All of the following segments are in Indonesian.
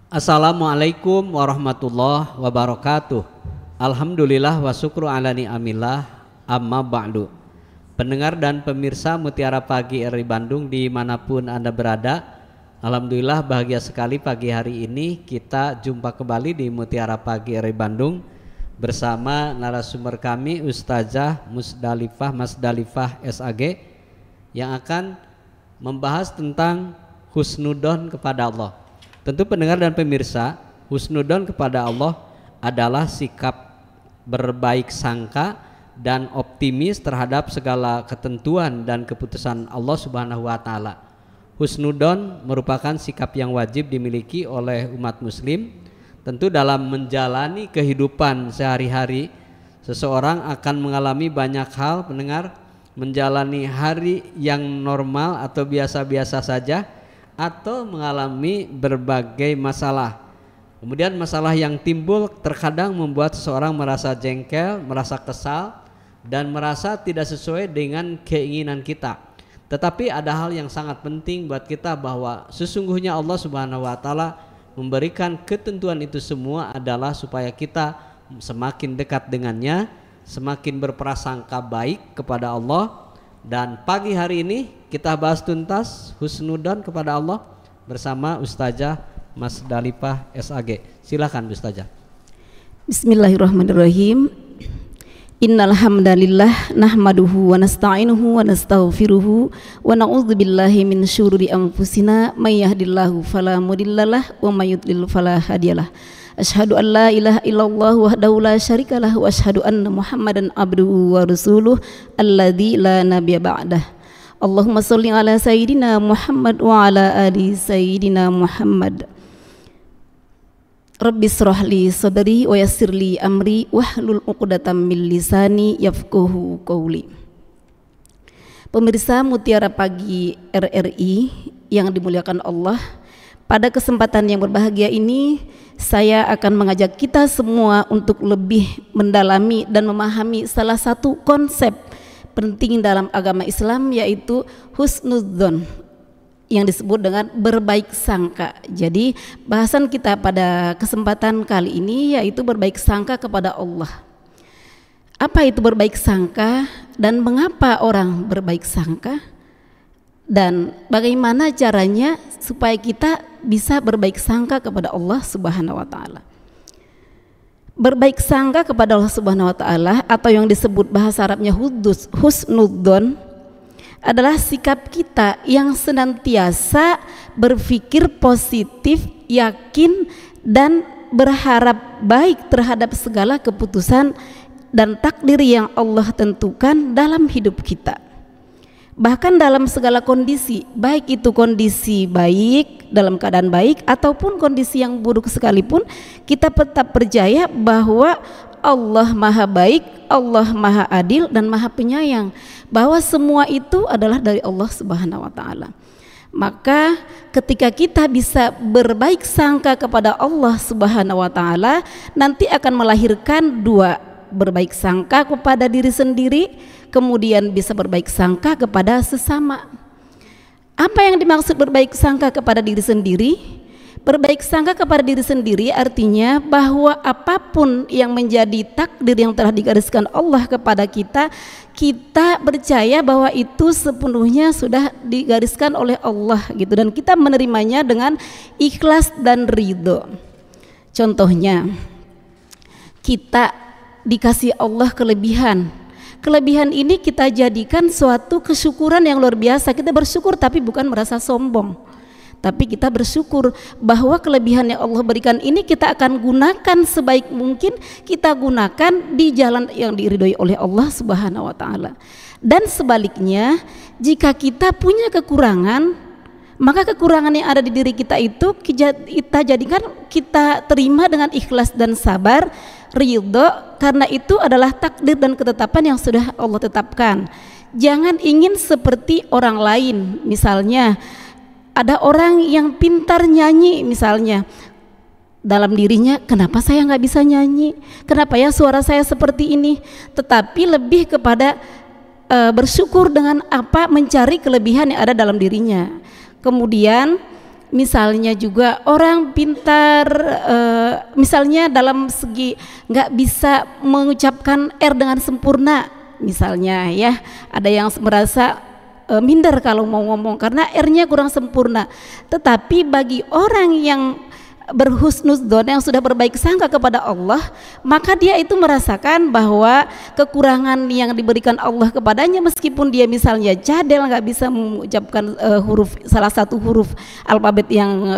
Assalamualaikum warahmatullahi wabarakatuh. Alhamdulillah wa syukru ala ni'amillah, amma ba'du. Pendengar dan pemirsa Mutiara Pagi RRI Bandung dimanapun Anda berada, alhamdulillah bahagia sekali pagi hari ini kita jumpa kembali di Mutiara Pagi RRI Bandung bersama narasumber kami Ustazah Masdalifah SAG yang akan membahas tentang husnudon kepada Allah. Tentu pendengar dan pemirsa, husnudon kepada Allah adalah sikap berbaik sangka dan optimis terhadap segala ketentuan dan keputusan Allah Subhanahu wa taala. Husnudon merupakan sikap yang wajib dimiliki oleh umat muslim. Tentu dalam menjalani kehidupan sehari-hari, seseorang akan mengalami banyak hal, pendengar, menjalani hari yang normal atau biasa-biasa saja, atau mengalami berbagai masalah. Kemudian masalah yang timbul terkadang membuat seseorang merasa jengkel, merasa kesal, dan merasa tidak sesuai dengan keinginan kita. Tetapi ada hal yang sangat penting buat kita, bahwa sesungguhnya Allah Subhanahu wa taala memberikan ketentuan itu semua adalah supaya kita semakin dekat dengannya, semakin berprasangka baik kepada Allah. Dan pagi hari ini kita bahas tuntas husnudon kepada Allah bersama Ustazah Masdalifah SAG. Silakan Ustazah. Bismillahirrahmanirrahim. Innal hamdalillah nahmaduhu wa nasta'inuhu wa nastaghfiruhu wa na'udzubillahi min syururi anfusina may yahdihillahu fala mudhillalah wa may yudlil fala hadiyalah. Asyhadu an la ilaha illallah wahdahu la syarikalah wa asyhadu anna Muhammadan abduhu wa rasuluh alladzi la nabiyya ba'dah. Allahumma shalli ala sayyidina Muhammad wa ala ali sayyidina Muhammad. Rabbi shrah li sadri wa yassir li amri wahlul 'uqdatam min lisani yafqahu qawli. Pemirsa Mutiara Pagi RRI yang dimuliakan Allah, pada kesempatan yang berbahagia ini saya akan mengajak kita semua untuk lebih mendalami dan memahami salah satu konsep penting dalam agama Islam, yaitu husnudzon yang disebut dengan berbaik sangka. Jadi bahasan kita pada kesempatan kali ini yaitu berbaik sangka kepada Allah. Apa itu berbaik sangka dan mengapa orang berbaik sangka? Dan bagaimana caranya supaya kita bisa berbaik sangka kepada Allah Subhanahu wa taala. Berbaik sangka kepada Allah Subhanahu wa taala atau yang disebut bahasa Arabnya husnudzon adalah sikap kita yang senantiasa berpikir positif, yakin dan berharap baik terhadap segala keputusan dan takdir yang Allah tentukan dalam hidup kita. Bahkan dalam segala kondisi, baik itu kondisi baik, dalam keadaan baik ataupun kondisi yang buruk sekalipun, kita tetap percaya bahwa Allah Maha Baik, Allah Maha Adil dan Maha Penyayang, bahwa semua itu adalah dari Allah Subhanahu wa taala. Maka ketika kita bisa berbaik sangka kepada Allah Subhanahu wa taala, nanti akan melahirkan dua: berbaik sangka kepada diri sendiri, kemudian bisa berbaik sangka kepada sesama. Apa yang dimaksud berbaik sangka kepada diri sendiri? Berbaik sangka kepada diri sendiri artinya bahwa apapun yang menjadi takdir yang telah digariskan Allah kepada kita, kita percaya bahwa itu sepenuhnya sudah digariskan oleh Allah gitu, dan kita menerimanya dengan ikhlas dan ridho. Contohnya, kita dikasih Allah kelebihan. Kelebihan ini kita jadikan suatu kesyukuran yang luar biasa. Kita bersyukur tapi bukan merasa sombong, tapi kita bersyukur bahwa kelebihan yang Allah berikan ini kita akan gunakan sebaik mungkin, kita gunakan di jalan yang diridhoi oleh Allah Subhanahu wa taala. Dan sebaliknya, jika kita punya kekurangan, maka kekurangan yang ada di diri kita itu kita jadikan, kita terima dengan ikhlas dan sabar, ridho, karena itu adalah takdir dan ketetapan yang sudah Allah tetapkan. Jangan ingin seperti orang lain. Misalnya ada orang yang pintar nyanyi misalnya, dalam dirinya, kenapa saya nggak bisa nyanyi, kenapa ya suara saya seperti ini, tetapi lebih kepada bersyukur dengan apa, mencari kelebihan yang ada dalam dirinya. Kemudian Misalnya juga orang pintar, misalnya dalam segi nggak bisa mengucapkan R dengan sempurna, misalnya ya, ada yang merasa minder kalau mau ngomong karena R-nya kurang sempurna. Tetapi bagi orang yang berhusnudzon, yang sudah berbaik sangka kepada Allah, maka dia itu merasakan bahwa kekurangan yang diberikan Allah kepadanya, meskipun dia misalnya jadel, nggak bisa mengucapkan salah satu huruf alfabet yang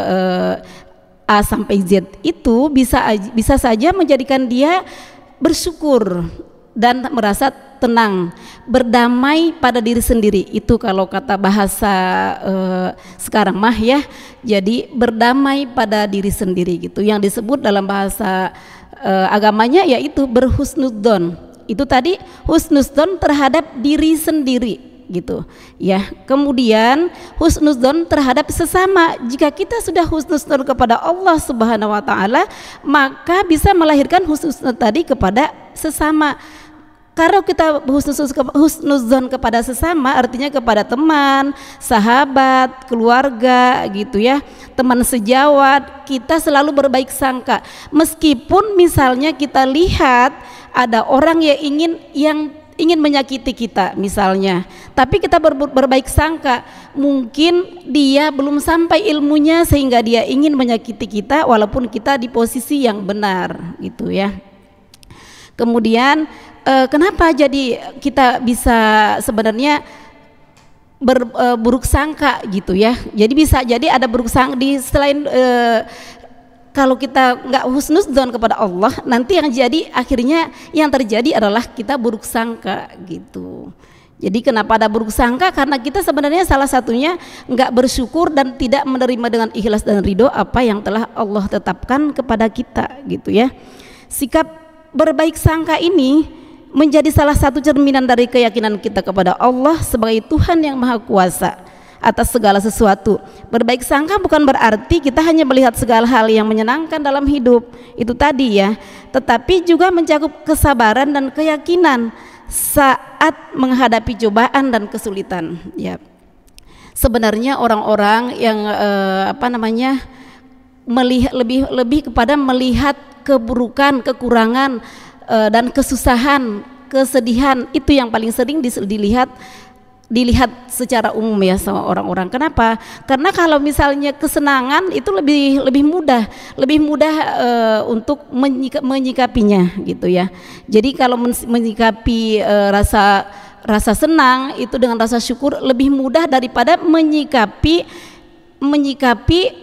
A sampai Z, itu bisa saja menjadikan dia bersyukur dan merasa tenang, berdamai pada diri sendiri. Itu kalau kata bahasa sekarang mah ya, jadi berdamai pada diri sendiri gitu. Yang disebut dalam bahasa agamanya yaitu berhusnudzon. Itu tadi husnudzon terhadap diri sendiri gitu ya. Kemudian husnudzon terhadap sesama. Jika kita sudah husnudzon kepada Allah Subhanahu wa taala, maka bisa melahirkan husnudzon tadi kepada sesama. Kalau kita husnudzon kepada sesama, artinya kepada teman, sahabat, keluarga gitu ya, teman sejawat, kita selalu berbaik sangka. Meskipun misalnya kita lihat ada orang yang ingin menyakiti kita misalnya, tapi kita berbaik sangka, mungkin dia belum sampai ilmunya sehingga dia ingin menyakiti kita walaupun kita di posisi yang benar gitu ya. Kemudian kenapa jadi kita bisa sebenarnya berburuk sangka gitu ya. Jadi bisa jadi ada buruk sangka di selain kalau kita nggak husnudzon kepada Allah, nanti yang jadi akhirnya yang terjadi adalah kita buruk sangka gitu. Jadi kenapa ada buruk sangka? Karena kita sebenarnya salah satunya nggak bersyukur dan tidak menerima dengan ikhlas dan ridho apa yang telah Allah tetapkan kepada kita gitu ya. Sikap berbaik sangka ini menjadi salah satu cerminan dari keyakinan kita kepada Allah sebagai Tuhan yang Maha Kuasa atas segala sesuatu. Berbaik sangka bukan berarti kita hanya melihat segala hal yang menyenangkan dalam hidup, itu tadi ya, tetapi juga mencakup kesabaran dan keyakinan saat menghadapi cobaan dan kesulitan ya. Sebenarnya orang-orang yang melihat lebih kepada melihat keburukan, kekurangan dan kesusahan, kesedihan, itu yang paling sering dilihat secara umum ya sama orang-orang. Kenapa? Karena kalau misalnya kesenangan itu lebih mudah untuk menyikapinya gitu ya. Jadi kalau menyikapi rasa senang itu dengan rasa syukur lebih mudah daripada menyikapi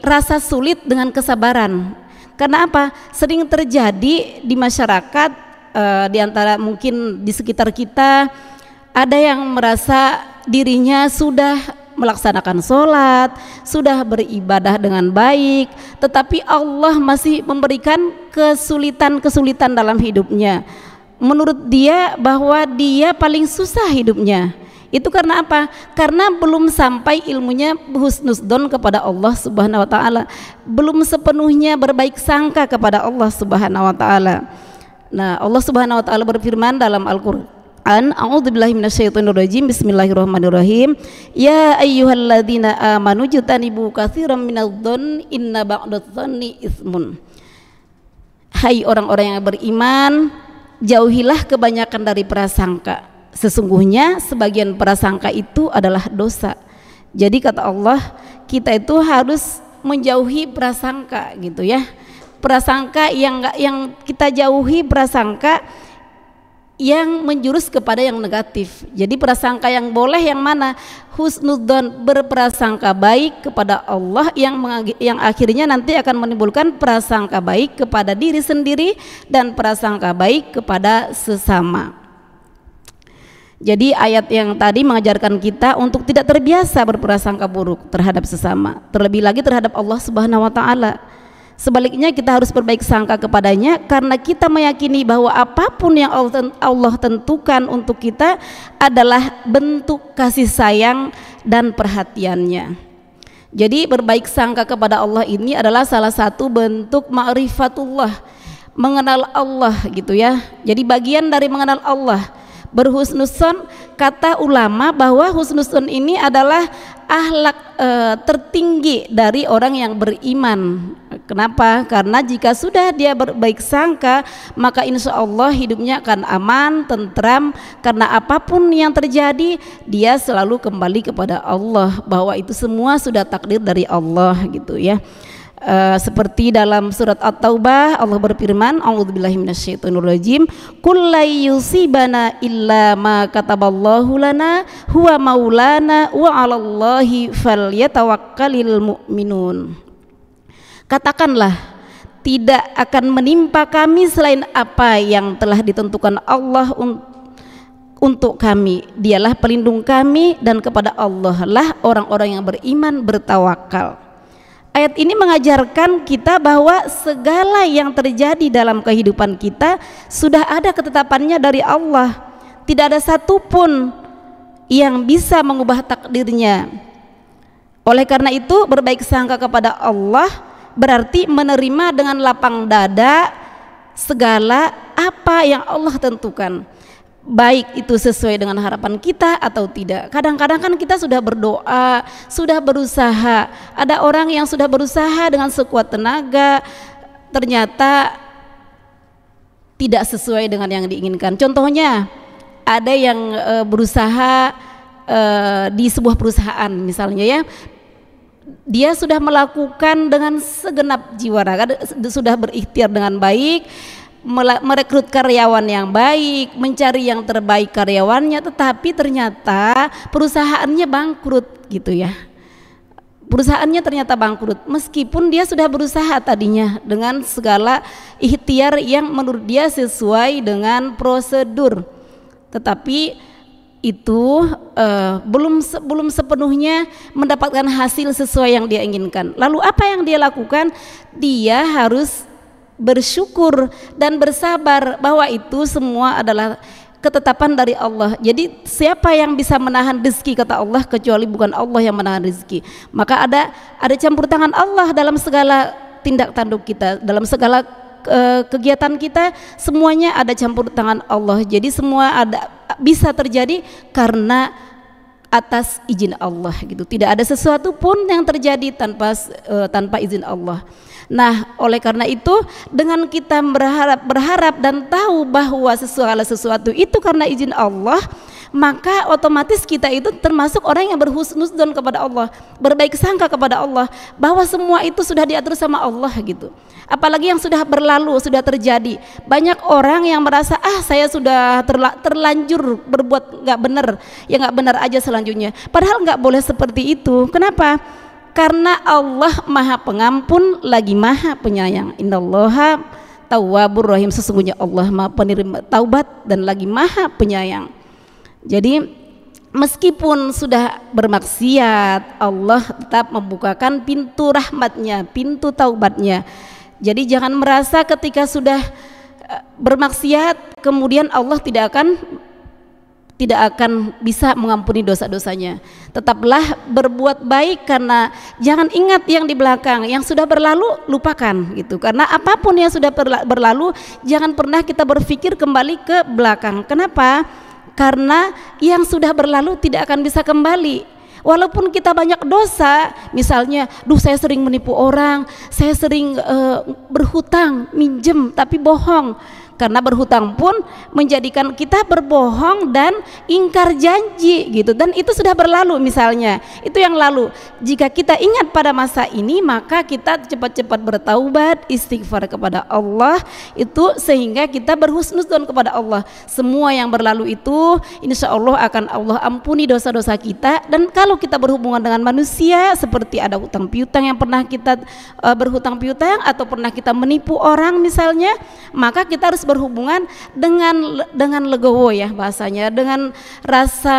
rasa sulit dengan kesabaran. Karena apa? Sering terjadi di masyarakat, di antara mungkin di sekitar kita, ada yang merasa dirinya sudah melaksanakan sholat, sudah beribadah dengan baik, tetapi Allah masih memberikan kesulitan-kesulitan dalam hidupnya. Menurut dia bahwa dia paling susah hidupnya. Itu karena apa? Karena belum sampai ilmunya husnudzon kepada Allah Subhanahu wa taala, belum sepenuhnya berbaik sangka kepada Allah Subhanahu wa taala. Nah, Allah Subhanahu wa taala berfirman dalam Al-Qur'an, a'udzubillahi minasyaitonirrajim, bismillahirrahmanirrahim. Ya ayyuhalladzina amanu jtanibu katsiran minadh-dhonn inna ba'dadh-dhonni itsmun. Hai orang-orang yang beriman, jauhilah kebanyakan dari prasangka. Sesungguhnya sebagian prasangka itu adalah dosa. Jadi kata Allah, kita itu harus menjauhi prasangka gitu ya. Prasangka yang kita jauhi, prasangka yang menjurus kepada yang negatif. Jadi prasangka yang boleh yang mana? Husnudzon, berprasangka baik kepada Allah yang akhirnya nanti akan menimbulkan prasangka baik kepada diri sendiri dan prasangka baik kepada sesama. Jadi ayat yang tadi mengajarkan kita untuk tidak terbiasa berprasangka buruk terhadap sesama, terlebih lagi terhadap Allah Subhanahu wa taala. Sebaliknya kita harus berbaik sangka kepadanya karena kita meyakini bahwa apapun yang Allah tentukan untuk kita adalah bentuk kasih sayang dan perhatiannya. Jadi berbaik sangka kepada Allah ini adalah salah satu bentuk ma'rifatullah, mengenal Allah gitu ya. Jadi bagian dari mengenal Allah. Berhusnudzon kata ulama bahwa husnuzon ini adalah akhlak tertinggi dari orang yang beriman. Kenapa? Karena jika sudah dia berbaik sangka, maka insya Allah hidupnya akan aman, tentram, karena apapun yang terjadi dia selalu kembali kepada Allah, bahwa itu semua sudah takdir dari Allah gitu ya. Seperti dalam surat At-Taubah Allah berfirman, a'udzubillahi minasyaitonirrajim, qul la yusibana illa ma kataballahu lana huwa maulana wa 'alallahi falyatawakkalul mu'minun. Katakanlah, tidak akan menimpa kami selain apa yang telah ditentukan Allah untuk kami. Dialah pelindung kami dan kepada Allah lah orang-orang yang beriman bertawakal. Ayat ini mengajarkan kita bahwa segala yang terjadi dalam kehidupan kita sudah ada ketetapannya dari Allah. Tidak ada satupun yang bisa mengubah takdirnya. Oleh karena itu, berbaik sangka kepada Allah berarti menerima dengan lapang dada segala apa yang Allah tentukan, baik itu sesuai dengan harapan kita atau tidak. Kadang-kadang kan kita sudah berdoa, sudah berusaha, ada orang yang sudah berusaha dengan sekuat tenaga, ternyata tidak sesuai dengan yang diinginkan. Contohnya, ada yang berusaha di sebuah perusahaan misalnya ya, dia sudah melakukan dengan segenap jiwa raga, sudah berikhtiar dengan baik, merekrut karyawan yang baik, mencari yang terbaik karyawannya, tetapi ternyata perusahaannya bangkrut gitu ya. Perusahaannya ternyata bangkrut meskipun dia sudah berusaha tadinya dengan segala ikhtiar yang menurut dia sesuai dengan prosedur, tetapi itu belum sepenuhnya mendapatkan hasil sesuai yang dia inginkan. Lalu apa yang dia lakukan? Dia harus bersyukur dan bersabar bahwa itu semua adalah ketetapan dari Allah. Jadi siapa yang bisa menahan rezeki, kata Allah, kecuali bukan Allah yang menahan rezeki. Maka ada campur tangan Allah dalam segala tindak tanduk kita, dalam segala kegiatan kita, semuanya ada campur tangan Allah. Jadi semua bisa terjadi karena atas izin Allah gitu. Tidak ada sesuatu pun yang terjadi tanpa izin Allah. Nah, oleh karena itu, dengan kita berharap dan tahu bahwa segala sesuatu itu karena izin Allah, maka otomatis kita itu termasuk orang yang berhusnuzon kepada Allah, berbaik sangka kepada Allah, bahwa semua itu sudah diatur sama Allah gitu. Apalagi yang sudah berlalu, sudah terjadi. Banyak orang yang merasa, saya sudah terlanjur berbuat nggak benar, ya nggak benar aja selanjutnya. Padahal nggak boleh seperti itu. Kenapa? Karena Allah Maha Pengampun lagi Maha Penyayang. Innallaha tawwabur rahim, sesungguhnya Allah Maha penerima taubat dan lagi Maha Penyayang. Jadi meskipun sudah bermaksiat, Allah tetap membukakan pintu rahmatnya, pintu taubatnya. Jadi jangan merasa ketika sudah bermaksiat kemudian Allah tidak akan bisa mengampuni dosa-dosanya. Tetaplah berbuat baik, karena jangan ingat yang di belakang, yang sudah berlalu lupakan gitu. Karena apapun yang sudah berlalu, jangan pernah kita berpikir kembali ke belakang. Kenapa? Karena yang sudah berlalu tidak akan bisa kembali. Walaupun kita banyak dosa, misalnya, saya sering menipu orang, saya sering berhutang, minjem tapi bohong. Karena berhutang pun menjadikan kita berbohong dan ingkar janji gitu, dan itu sudah berlalu misalnya, itu yang lalu. Jika kita ingat pada masa ini, maka kita cepat-cepat bertaubat, istighfar kepada Allah itu, sehingga kita berhusnuzon kepada Allah. Semua yang berlalu itu insya Allah akan Allah ampuni dosa-dosa kita. Dan kalau kita berhubungan dengan manusia, seperti ada hutang piutang yang pernah kita berhutang piutang, atau pernah kita menipu orang misalnya, maka kita harus berhubungan dengan legowo ya bahasanya, dengan rasa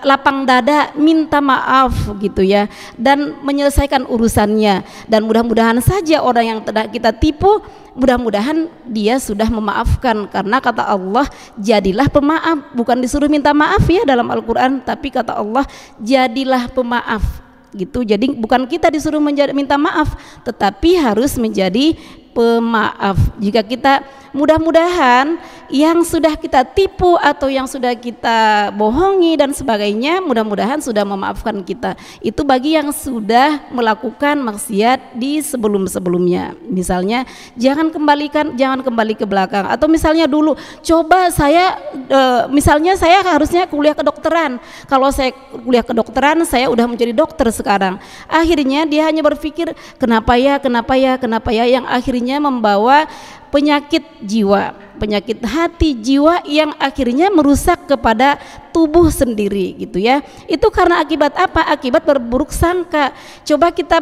lapang dada, minta maaf gitu ya, dan menyelesaikan urusannya. Dan mudah-mudahan saja orang yang telah kita tipu, mudah-mudahan dia sudah memaafkan, karena kata Allah, jadilah pemaaf. Bukan disuruh minta maaf ya dalam Al-Quran, tapi kata Allah, jadilah pemaaf gitu. Jadi bukan kita disuruh minta maaf, tetapi harus menjadi pemaaf. Jika kita mudah-mudahan yang sudah kita tipu atau yang sudah kita bohongi dan sebagainya, mudah-mudahan sudah memaafkan kita. Itu bagi yang sudah melakukan maksiat di sebelum-sebelumnya. Misalnya jangan kembali ke belakang. Atau misalnya dulu coba saya misalnya saya harusnya kuliah kedokteran. Kalau saya kuliah kedokteran, saya udah menjadi dokter sekarang. Akhirnya dia hanya berpikir kenapa ya yang akhirnya membawa penyakit jiwa, penyakit hati jiwa yang akhirnya merusak kepada tubuh sendiri gitu ya. Itu karena akibat apa? Akibat berburuk sangka. Coba kita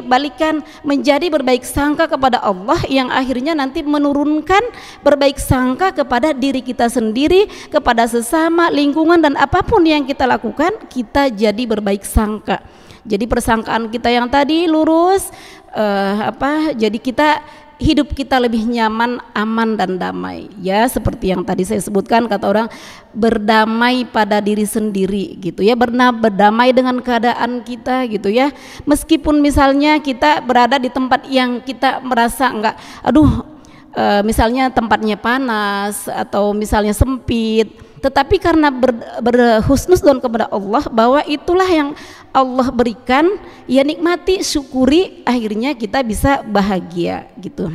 balikan menjadi berbaik sangka kepada Allah yang akhirnya nanti menurunkan berbaik sangka kepada diri kita sendiri, kepada sesama, lingkungan dan apapun yang kita lakukan, kita jadi berbaik sangka. Jadi persangkaan kita yang tadi lurus, jadi kita hidup kita lebih nyaman, aman dan damai ya, seperti yang tadi saya sebutkan, kata orang berdamai pada diri sendiri gitu ya, berdamai dengan keadaan kita gitu ya. Meskipun misalnya kita berada di tempat yang kita merasa enggak, misalnya tempatnya panas atau misalnya sempit, tetapi karena berhusnuzdzon kepada Allah bahwa itulah yang Allah berikan, ya nikmati, syukuri, akhirnya kita bisa bahagia gitu.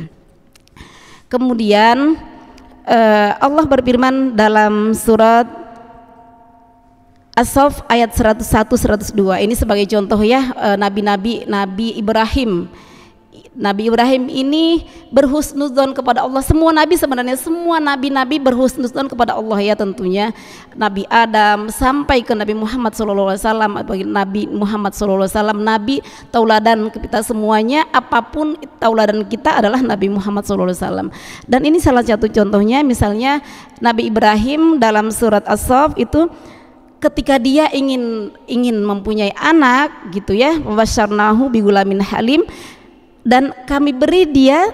Kemudian Allah berfirman dalam surat As-Saff ayat 101-102, ini sebagai contoh ya, Nabi Ibrahim ini berhusnuzdzon kepada Allah. Semua nabi berhusnuzdzon kepada Allah ya tentunya. Nabi Adam sampai ke Nabi Muhammad SAW, Nabi Muhammad SAW, Nabi tauladan kita semuanya, apapun tauladan kita adalah Nabi Muhammad SAW. Dan ini salah satu contohnya, misalnya Nabi Ibrahim dalam surat As-Saff itu ketika dia ingin mempunyai anak gitu ya, wabasyarnahu bigulamin halim, dan kami beri dia,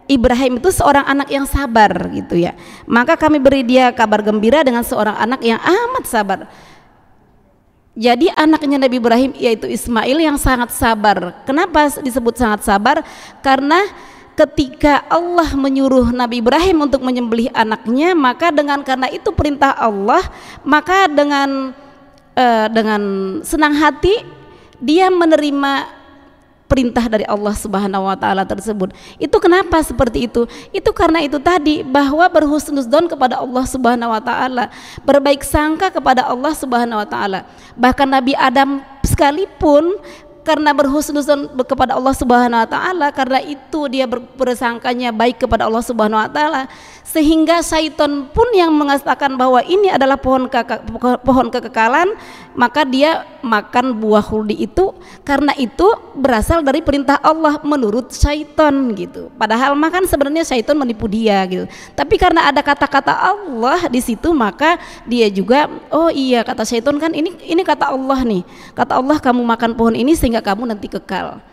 Ibrahim itu seorang anak yang sabar gitu ya, maka kami beri dia kabar gembira dengan seorang anak yang amat sabar. Jadi anaknya Nabi Ibrahim yaitu Ismail yang sangat sabar. Kenapa disebut sangat sabar? Karena ketika Allah menyuruh Nabi Ibrahim untuk menyembelih anaknya, maka karena itu perintah Allah, maka dengan senang hati dia menerima perintah dari Allah Subhanahu wa taala tersebut. Itu kenapa seperti itu? Itu karena itu tadi, bahwa berhusnuzdzon kepada Allah Subhanahu wa taala, berbaik sangka kepada Allah Subhanahu wa taala. Bahkan Nabi Adam sekalipun karena berhusnuzdzon kepada Allah Subhanahu wa taala, karena itu dia bersangkanya baik kepada Allah Subhanahu wa taala, sehingga syaitan pun yang mengatakan bahwa ini adalah pohon kekekalan, maka dia makan buah khuldi itu karena itu berasal dari perintah Allah menurut syaitan gitu. Padahal makan sebenarnya syaitan menipu dia gitu. Tapi karena ada kata-kata Allah di situ, maka dia juga, oh iya kata syaitan kan ini kata Allah nih. Kata Allah kamu makan pohon ini sehingga kamu nanti kekal.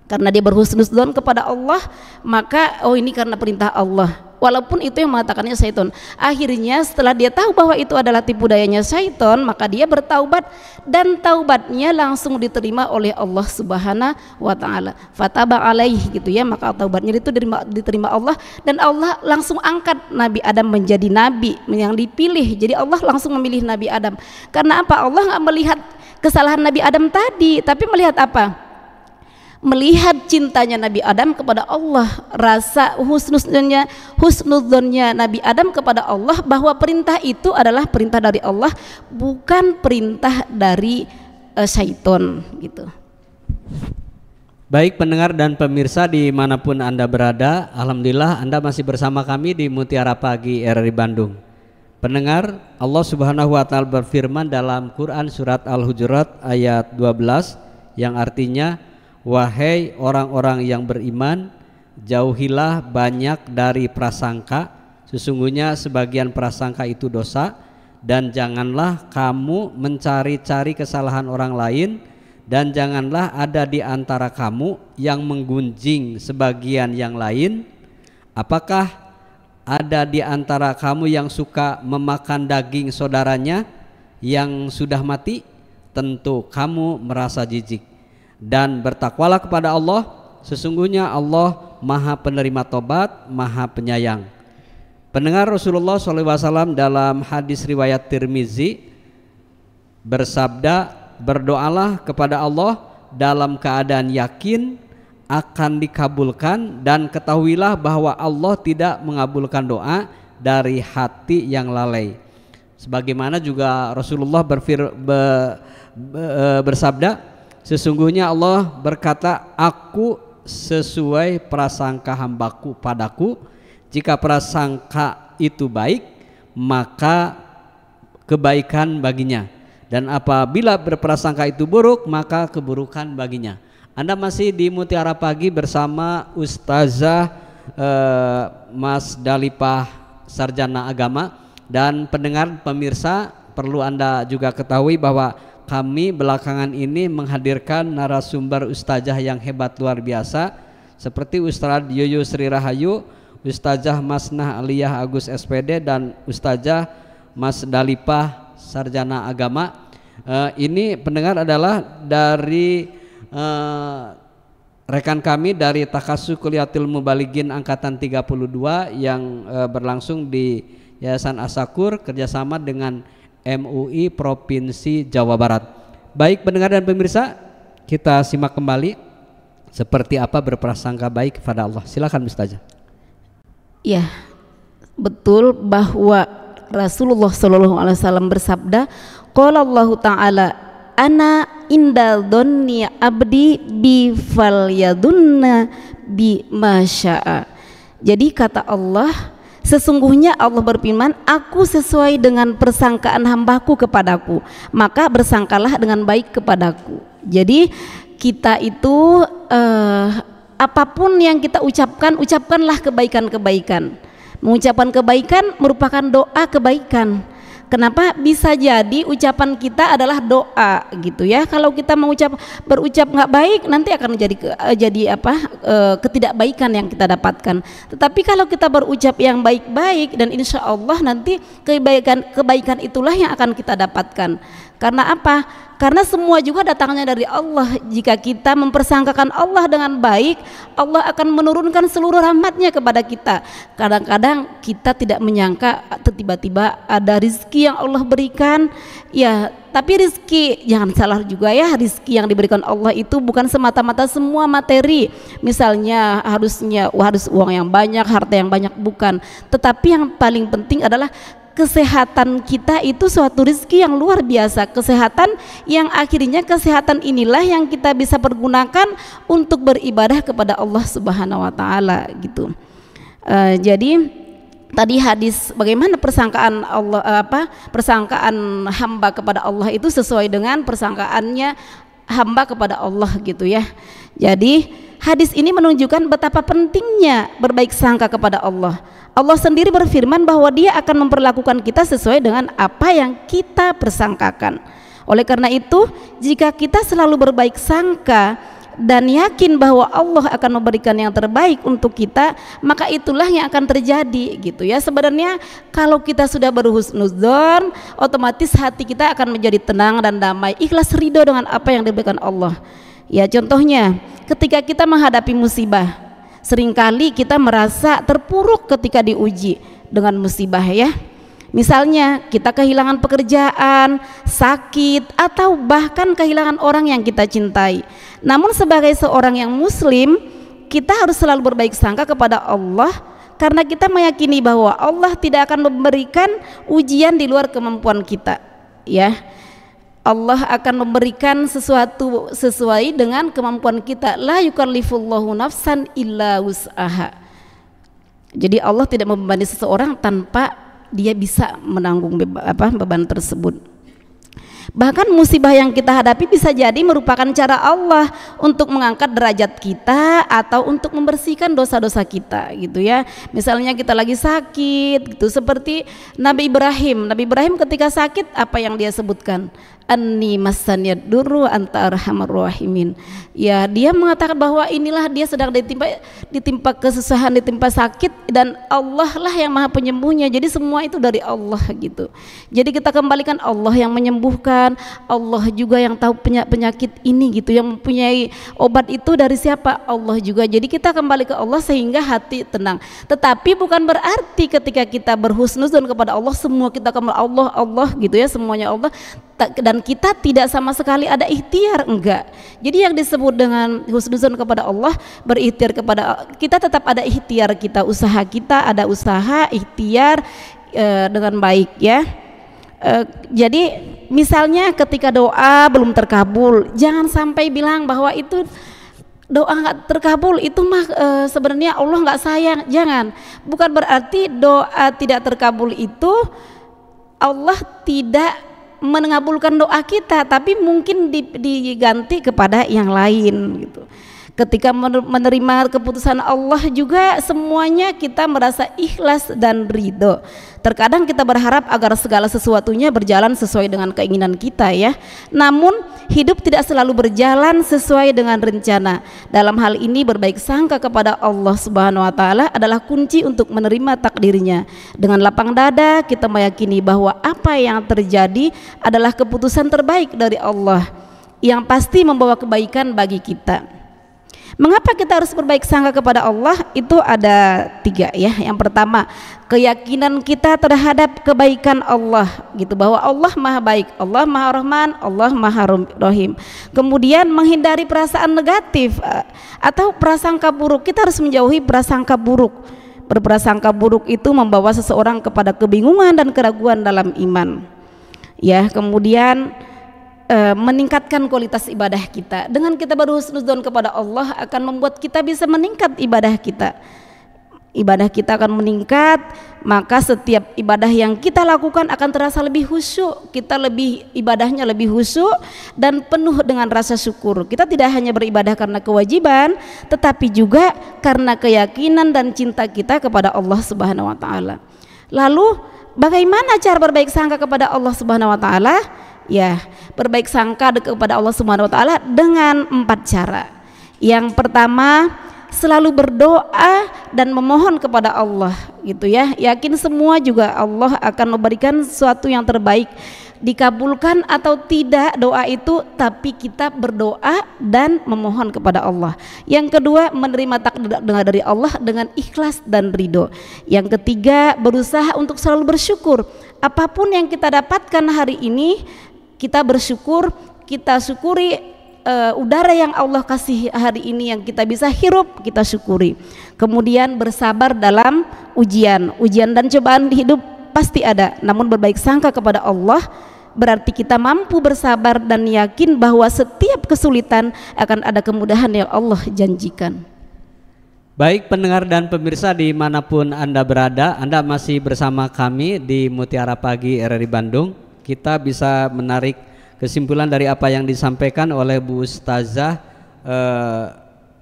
Karena dia berhusnuzdzon kepada Allah, maka oh ini karena perintah Allah. Walaupun itu yang mengatakannya syaitan. Akhirnya setelah dia tahu bahwa itu adalah tipu dayanya syaitan, maka dia bertaubat, dan taubatnya langsung diterima oleh Allah Subhanahu wa taala. Fataba alaih gitu ya, maka taubatnya itu diterima Allah, dan Allah langsung angkat Nabi Adam menjadi nabi yang dipilih. Jadi Allah langsung memilih Nabi Adam. Karena apa? Allah enggak melihat kesalahan Nabi Adam tadi, tapi melihat apa? Melihat cintanya Nabi Adam kepada Allah, rasa husnudzonnya Nabi Adam kepada Allah, bahwa perintah itu adalah perintah dari Allah, bukan perintah dari syaitan gitu. Baik pendengar dan pemirsa dimanapun Anda berada, alhamdulillah Anda masih bersama kami di Mutiara Pagi RRI Bandung. Pendengar, Allah Subhanahu wa taala berfirman dalam Quran surat Al-Hujurat ayat 12 yang artinya, wahai orang-orang yang beriman, jauhilah banyak dari prasangka, sesungguhnya sebagian prasangka itu dosa, dan janganlah kamu mencari-cari kesalahan orang lain, dan janganlah ada di antara kamu yang menggunjing sebagian yang lain. Apakah ada di antara kamu yang suka memakan daging saudaranya yang sudah mati? Tentu kamu merasa jijik. Dan bertakwalah kepada Allah, Sesungguhnya Allah Maha penerima tobat, Maha penyayang. Pendengar, Rasulullah SAW dalam hadis riwayat Tirmizi bersabda, berdoalah kepada Allah dalam keadaan yakin akan dikabulkan, dan ketahuilah bahwa Allah tidak mengabulkan doa dari hati yang lalai. Sebagaimana juga Rasulullah bersabda, sesungguhnya Allah berkata, aku sesuai prasangka hambaku padaku. Jika prasangka itu baik, maka kebaikan baginya, dan apabila berprasangka itu buruk, maka keburukan baginya. Anda masih di Mutiara Pagi bersama Ustazah Mas Dalipah, sarjana agama. Dan pendengar pemirsa, perlu Anda juga ketahui bahwa kami belakangan ini menghadirkan narasumber ustazah yang hebat luar biasa, seperti Ustaz Yoyo Sri Rahayu, Ustazah Masnah Aliyah Agus SPD, dan Ustazah Mas Dalipah, sarjana agama. Ini pendengar adalah dari rekan kami dari Takhasus Kuliatul Mubalighin angkatan 32 yang berlangsung di Yayasan As-Sakur kerjasama dengan MUI Provinsi Jawa Barat. Baik pendengar dan pemirsa, kita simak kembali seperti apa berprasangka baik kepada Allah. Silakan Ustazah. Ya, betul bahwa Rasulullah SAW bersabda, qala Allah Ta'ala, ana inda dhonni abdi bi falyadunna bi masya'a. Jadi kata Allah, sesungguhnya Allah berfirman, aku sesuai dengan persangkaan hambaku kepadaku, maka bersangkalah dengan baik kepadaku. Jadi kita itu apapun yang kita ucapkan, ucapkanlah kebaikan-kebaikan. Mengucapkan kebaikan merupakan doa kebaikan. Kenapa? Bisa jadi ucapan kita adalah doa gitu ya. Kalau kita berucap nggak baik, nanti akan jadi ketidakbaikan yang kita dapatkan. Tetapi kalau kita berucap yang baik-baik, dan insya Allah nanti kebaikan itulah yang akan kita dapatkan. Karena apa? Karena semua juga datangnya dari Allah. Jika kita mempersangkakan Allah dengan baik, Allah akan menurunkan seluruh rahmatnya kepada kita. Kadang-kadang kita tidak menyangka, tiba-tiba ada rizki yang Allah berikan. Ya, tapi rizki, jangan salah juga ya, rizki yang diberikan Allah itu bukan semata-mata semua materi. Misalnya harus uang yang banyak, harta yang banyak, bukan. Tetapi yang paling penting adalah kesehatan kita, itu suatu rezeki yang luar biasa. Kesehatan yang akhirnya kesehatan inilah yang kita bisa pergunakan untuk beribadah kepada Allah Subhanahu wa taala gitu. Jadi tadi hadis bagaimana persangkaan Allah, persangkaan hamba kepada Allah itu sesuai dengan persangkaannya hamba kepada Allah gitu ya. Jadi hadis ini menunjukkan betapa pentingnya berbaik sangka kepada Allah. Allah sendiri berfirman bahwa Dia akan memperlakukan kita sesuai dengan apa yang kita persangkakan. Oleh karena itu, jika kita selalu berbaik sangka dan yakin bahwa Allah akan memberikan yang terbaik untuk kita, maka itulah yang akan terjadi gitu ya. Sebenarnya kalau kita sudah berhusnudzon, otomatis hati kita akan menjadi tenang dan damai, ikhlas ridho dengan apa yang diberikan Allah. Ya, contohnya ketika kita menghadapi musibah, seringkali kita merasa terpuruk ketika diuji dengan musibah ya. Misalnya kita kehilangan pekerjaan, sakit, atau bahkan kehilangan orang yang kita cintai. Namun sebagai seorang yang muslim, kita harus selalu berbaik sangka kepada Allah, karena kita meyakini bahwa Allah tidak akan memberikan ujian di luar kemampuan kita ya. Allah akan memberikan sesuatu sesuai dengan kemampuan kita. La yukallifullahu nafsan illa wus'aha. Jadi Allah tidak membebani seseorang tanpa dia bisa menanggung beban tersebut. Bahkan musibah yang kita hadapi bisa jadi merupakan cara Allah untuk mengangkat derajat kita atau untuk membersihkan dosa-dosa kita gitu ya. Misalnya kita lagi sakit gitu, seperti Nabi Ibrahim ketika sakit, apa yang dia sebutkan? anni masaniyad durru anta arhamar rahimin. Ya, dia mengatakan bahwa inilah dia sedang ditimpa kesusahan, ditimpa sakit, dan Allah lah yang maha penyembuhnya. Jadi semua itu dari Allah gitu. Jadi kita kembalikan Allah yang menyembuhkan, Allah juga yang tahu penyakit ini gitu, yang mempunyai obat itu dari siapa? Allah juga. Jadi kita kembali ke Allah sehingga hati tenang. Tetapi bukan berarti ketika kita berhusnuzon kepada Allah semua kita kembali Allah gitu ya, semuanya Allah, dan kita tidak sama sekali ada ikhtiar, enggak. Jadi yang disebut dengan husnuzon kepada Allah, berikhtiar kepada kita, tetap ada ikhtiar kita, usaha kita, ada usaha ikhtiar dengan baik ya. Jadi misalnya ketika doa belum terkabul, jangan sampai bilang bahwa itu doa nggak terkabul, itu mah sebenarnya Allah nggak sayang. Jangan, bukan berarti doa tidak terkabul itu Allah tidak mengabulkan doa kita, tapi mungkin diganti kepada yang lain gitu. Ketika menerima keputusan Allah juga semuanya kita merasa ikhlas dan ridho. Terkadang kita berharap agar segala sesuatunya berjalan sesuai dengan keinginan kita ya. Namun hidup tidak selalu berjalan sesuai dengan rencana. Dalam hal ini berbaik sangka kepada Allah Subhanahu wa taala adalah kunci untuk menerima takdirnya. Dengan lapang dada kita meyakini bahwa apa yang terjadi adalah keputusan terbaik dari Allah yang pasti membawa kebaikan bagi kita. Mengapa kita harus berbaik sangka kepada Allah? Itu ada 3 ya. Yang pertama, keyakinan kita terhadap kebaikan Allah gitu, bahwa Allah maha baik, Allah maha rahman, Allah maha rahim. Kemudian menghindari perasaan negatif atau prasangka buruk. Kita harus menjauhi prasangka buruk. Berprasangka buruk itu membawa seseorang kepada kebingungan dan keraguan dalam iman ya. Kemudian meningkatkan kualitas ibadah kita. Dengan kita berhusnuzon kepada Allah akan membuat kita bisa meningkat ibadah kita. Ibadah kita akan meningkat, maka setiap ibadah yang kita lakukan akan terasa lebih khusyuk. Kita ibadahnya lebih khusyuk dan penuh dengan rasa syukur. Kita tidak hanya beribadah karena kewajiban, tetapi juga karena keyakinan dan cinta kita kepada Allah Subhanahu wa taala. Lalu bagaimana cara berbaik sangka kepada Allah Subhanahu wa taala? Ya, berbaik sangka kepada Allah Subhanahu wa taala dengan 4 cara. Yang pertama, selalu berdoa dan memohon kepada Allah gitu ya. Yakin semua juga Allah akan memberikan sesuatu yang terbaik. Dikabulkan atau tidak doa itu, tapi kita berdoa dan memohon kepada Allah. Yang kedua, menerima takdir dari Allah dengan ikhlas dan ridho. Yang ketiga, berusaha untuk selalu bersyukur. Apapun yang kita dapatkan hari ini, kita bersyukur, kita syukuri udara yang Allah kasih hari ini yang kita bisa hirup, kita syukuri. Kemudian bersabar dalam ujian dan cobaan di hidup pasti ada. Namun berbaik sangka kepada Allah berarti kita mampu bersabar dan yakin bahwa setiap kesulitan akan ada kemudahan yang Allah janjikan. Baik pendengar dan pemirsa dimanapun Anda berada, Anda masih bersama kami di Mutiara Pagi RRI Bandung. Kita bisa menarik kesimpulan dari apa yang disampaikan oleh Bu Ustazah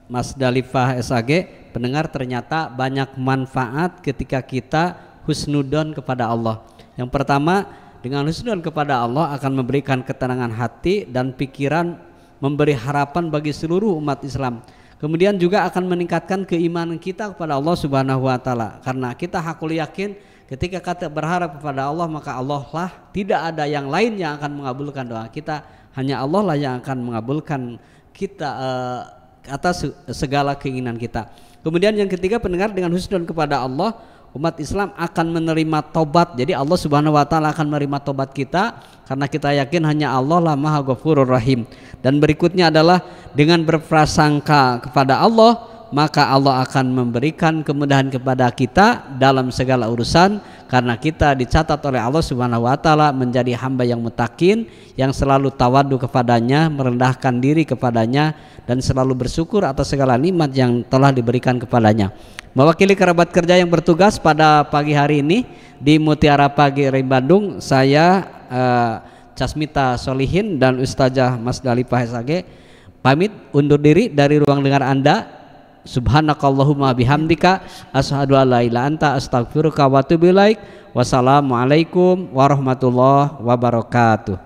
Mas Dalifah SAG. Pendengar, ternyata banyak manfaat ketika kita husnudon kepada Allah. Yang pertama, dengan husnudon kepada Allah akan memberikan ketenangan hati dan pikiran, memberi harapan bagi seluruh umat Islam. Kemudian juga akan meningkatkan keimanan kita kepada Allah Subhanahu wa taala. Karena kita hakul yakin ketika kita berharap kepada Allah, maka Allah lah, tidak ada yang lain yang akan mengabulkan doa kita. Hanya Allah lah yang akan mengabulkan kita atas segala keinginan kita. Kemudian yang ketiga, pendengar, dengan husnudon kepada Allah, umat Islam akan menerima tobat. Jadi Allah Subhanahu wa taala akan menerima tobat kita karena kita yakin hanya Allah lah Maha Ghafurur Rahim. Dan berikutnya adalah dengan berprasangka kepada Allah, maka Allah akan memberikan kemudahan kepada kita dalam segala urusan, karena kita dicatat oleh Allah Subhanahu wa taala menjadi hamba yang mutakin, yang selalu tawadu kepadanya, merendahkan diri kepadanya, dan selalu bersyukur atas segala nikmat yang telah diberikan kepadanya. Mewakili kerabat kerja yang bertugas pada pagi hari ini di Mutiara Pagi RRI Bandung, saya Casmita Solihin dan Ustazah Mas Dalifah SAG pamit undur diri dari ruang dengar Anda. Subhanakallahumma bihamdika asyhadu an la ilaha anta astaghfiruka wa atubu ilaik. Wassalamualaikum warahmatullahi wabarakatuh.